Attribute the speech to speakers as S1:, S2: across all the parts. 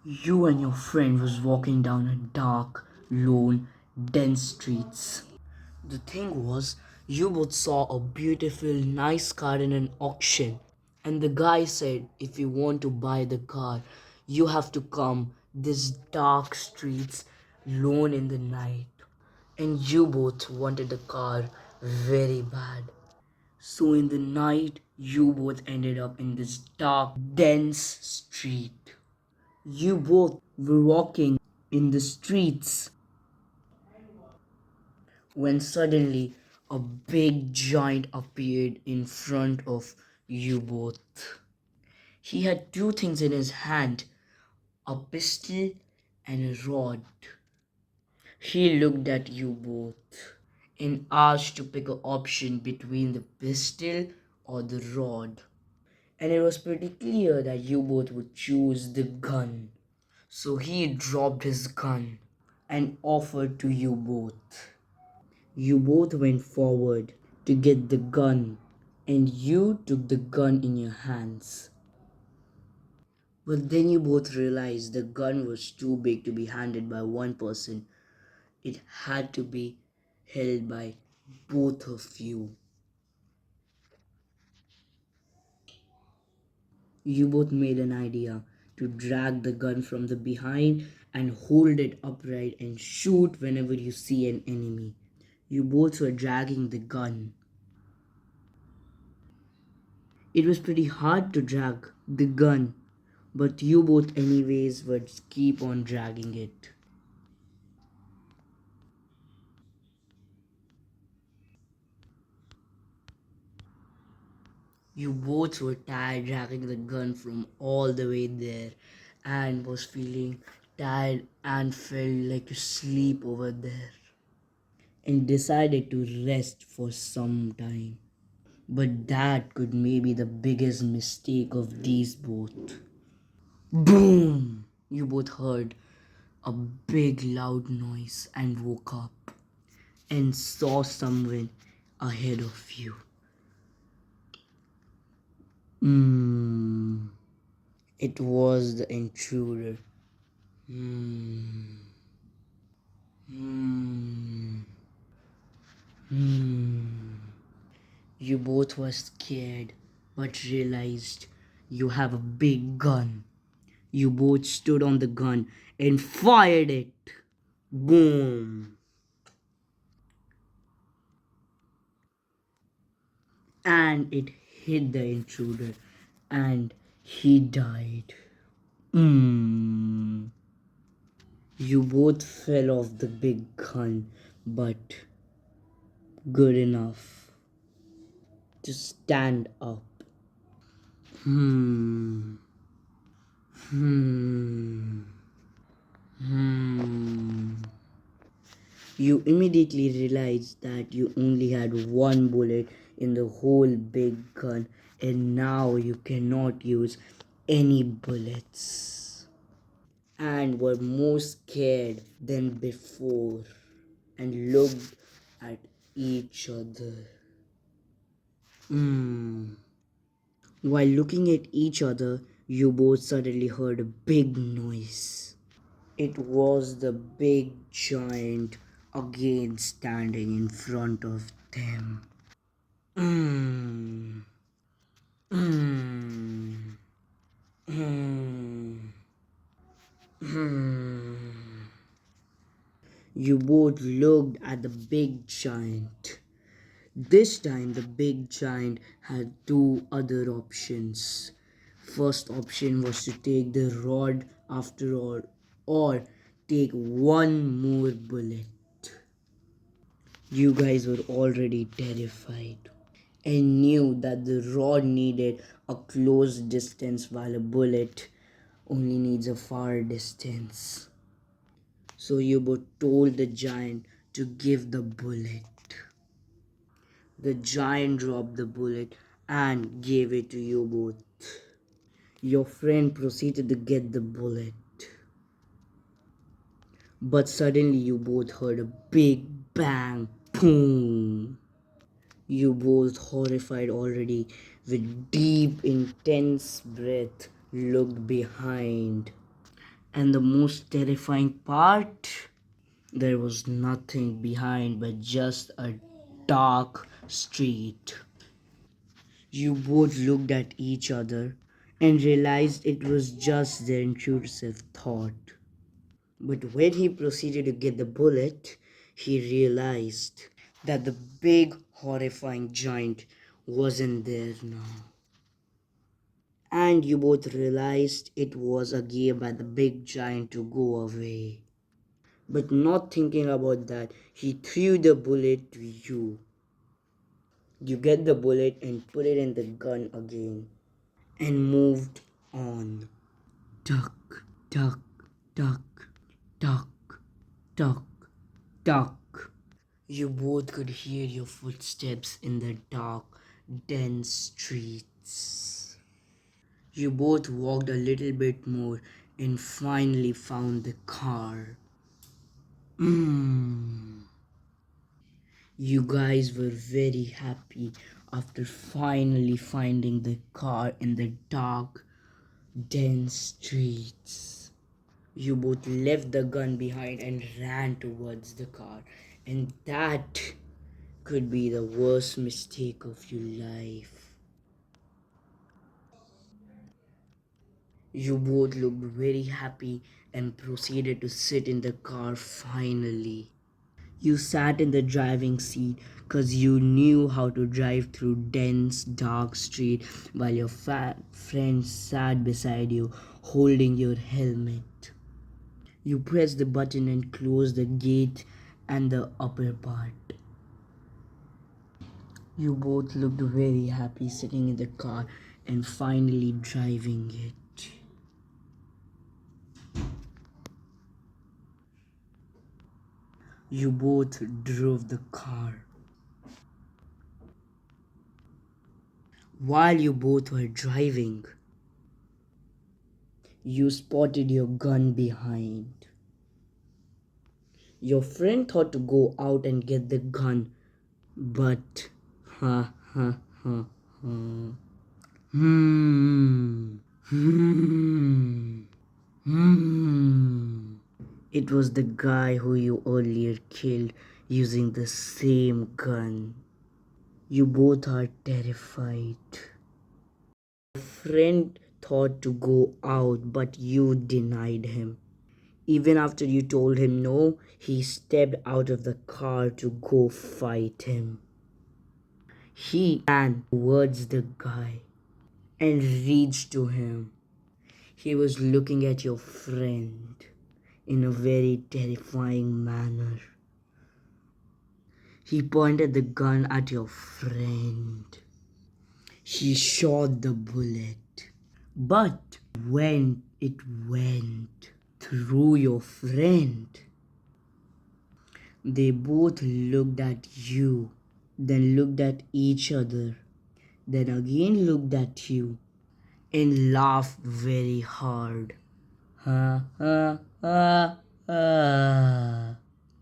S1: You and your friend was walking down a dark, lone, dense streets. The thing was, you both saw a beautiful, nice car in an auction, and the guy said, if you want to buy the car, you have to come this dark streets, lone in the night. And you both wanted the car very bad. So in the night, you both ended up in this dark, dense street. You both were walking in the streets when suddenly a big giant appeared in front of you both. He had two things in his hand, a pistol and a rod. He looked at you both and asked to pick an option between the pistol or the rod. And it was pretty clear that you both would choose the gun. So he dropped his gun and offered to you both. You both went forward to get the gun, and you took the gun in your hands. But then you both realized the gun was too big to be handled by one person. It had to be held by both of you. You both made an idea to drag the gun from the behind and hold it upright and shoot whenever you see an enemy. You both were dragging the gun. It was pretty hard to drag the gun, but you both anyways would keep on dragging it. You both were tired dragging the gun from all the way there and was feeling tired and felt like to sleep over there and decided to rest for some time. But that could maybe the biggest mistake of these both. Boom! You both heard a big loud noise and woke up and saw someone ahead of you. Hmm. It was the intruder. Hmm. Hmm. Hmm. You both were scared but realized you have a big gun. You both stood on the gun and fired it. Boom. And it hit the intruder and he died. Mm. You both fell off the big gun, but good enough to stand up. Hmm. Hmm. Hmm. You immediately realized that you only had one bullet in the whole big gun, and now you cannot use any bullets, and were more scared than before and looked at each other. Hmm. While looking at each other, you both suddenly heard a big noise. It was the big giant again standing in front of them. Mm, mm, mm, mm. You both looked at the big giant. This time, the big giant had two other options. First option was to take the rod after all, or take one more bullet. You guys were already terrified and knew that the rod needed a close distance while a bullet only needs a far distance. So you both told the giant to give the bullet. The giant dropped the bullet and gave it to you both. Your friend proceeded to get the bullet. But suddenly you both heard a big bang. Boom! You both, horrified already, with deep, intense breath, looked behind And the most terrifying part? There was nothing behind but just a dark street. You both looked at each other and realized it was just their intrusive thought. But when he proceeded to get the bullet, he realized that the big, horrifying giant wasn't there now. And you both realized it was a game by the big giant to go away. But not thinking about that, he threw the bullet to you. You get the bullet and put it in the gun again and moved on. Duck, duck, duck, duck, duck, duck. You both could hear your footsteps in the dark, dense streets. You both walked a little bit more and finally found the car. You guys were very happy after finally finding the car in the dark, dense streets. You both left the gun behind and ran towards the car, and that could be the worst mistake of your life. You both looked very happy and proceeded to sit in the car finally. You sat in the driving seat because you knew how to drive through dense, dark street while your fat friend sat beside you holding your helmet. You pressed the button and closed the gate and the upper part. You both looked very happy sitting in the car and finally driving it. You both drove the car. While you both were driving, you spotted your gun behind. Your friend thought to go out and get the gun, but ha ha ha ha. Hmm. Hmm. Hmm. It was the guy who you earlier killed using the same gun. You both are terrified. Friend thought to go out, but you denied him. Even after you told him no, he stepped out of the car to go fight him. He ran towards the guy and reached to him. He was looking at your friend in a very terrifying manner. He pointed the gun at your friend. He shot the bullet. But when it went through your friend, they both looked at you, then looked at each other, then again looked at you and laughed very hard. Ha ha ha ha.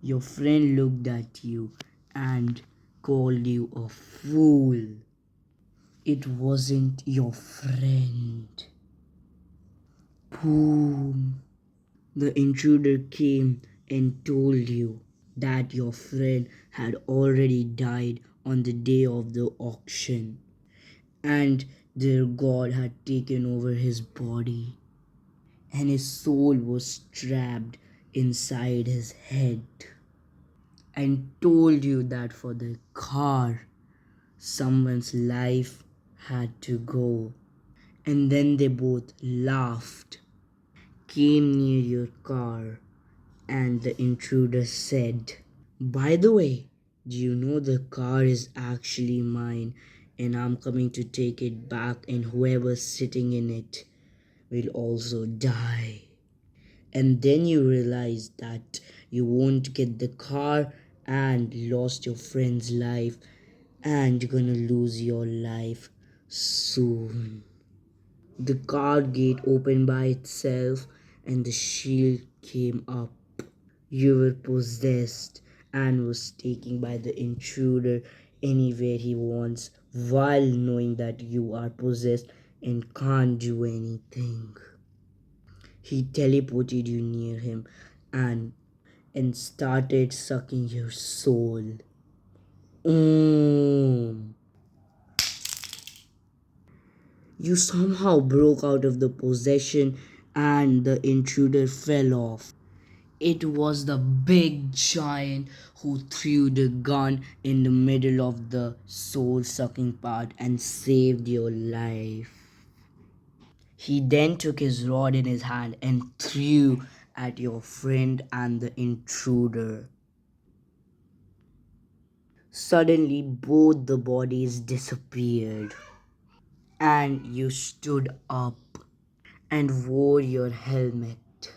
S1: Your friend looked at you and called you a fool. It wasn't your friend. Boom. The intruder came and told you that your friend had already died on the day of the auction and their god had taken over his body and his soul was trapped inside his head, and told you that for the car someone's life had to go. And then they both laughed, came near your car, and the intruder said, "By the way, do you know the car is actually mine and I'm coming to take it back, and whoever's sitting in it will also die." And then you realize that you won't get the car and lost your friend's life, and you're gonna lose your life soon. The car gate opened by itself and the shield came up. You were possessed and was taken by the intruder anywhere he wants, while knowing that you are possessed and can't do anything. He teleported you near him and started sucking your soul. Mm. You somehow broke out of the possession and the intruder fell off. It was the big giant who threw the gun in the middle of the soul sucking part and saved your life. He then took his rod in his hand and threw at your friend and the intruder. Suddenly, both the bodies disappeared, and you stood up and wore your helmet.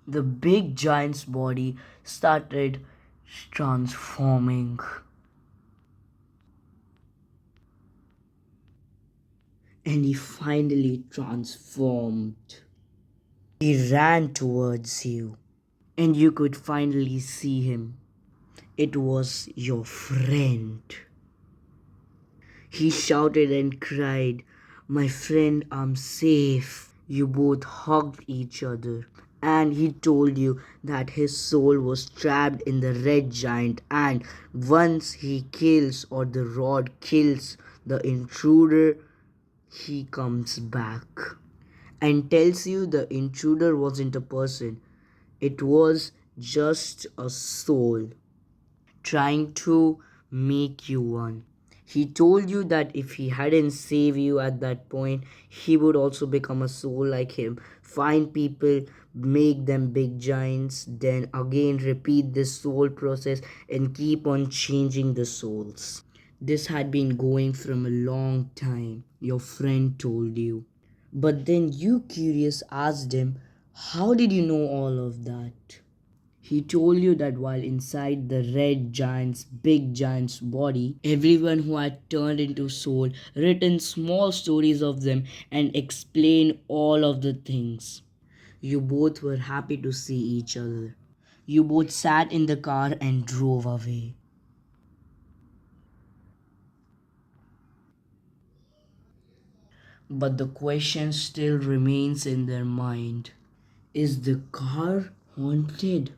S1: The big giant's body started transforming, and he finally transformed. He ran towards you, and you could finally see him. It was your friend. He shouted and cried, "My friend, I'm safe." You both hugged each other, and he told you that his soul was trapped in the red giant, and once he kills or the rod kills the intruder, he comes back and tells you the intruder wasn't a person, it was just a soul trying to make you one. He told you that if he hadn't saved you at that point, he would also become a soul like him. Find people, make them big giants, then again repeat this soul process and keep on changing the souls. This had been going from a long time, your friend told you. But then you, curious, asked him, "How did you know all of that?" He told you that while inside the big giant's body, everyone who had turned into soul written small stories of them and explained all of the things. You both were happy to see each other. You both sat in the car and drove away. But the question still remains in their mind. Is the car haunted?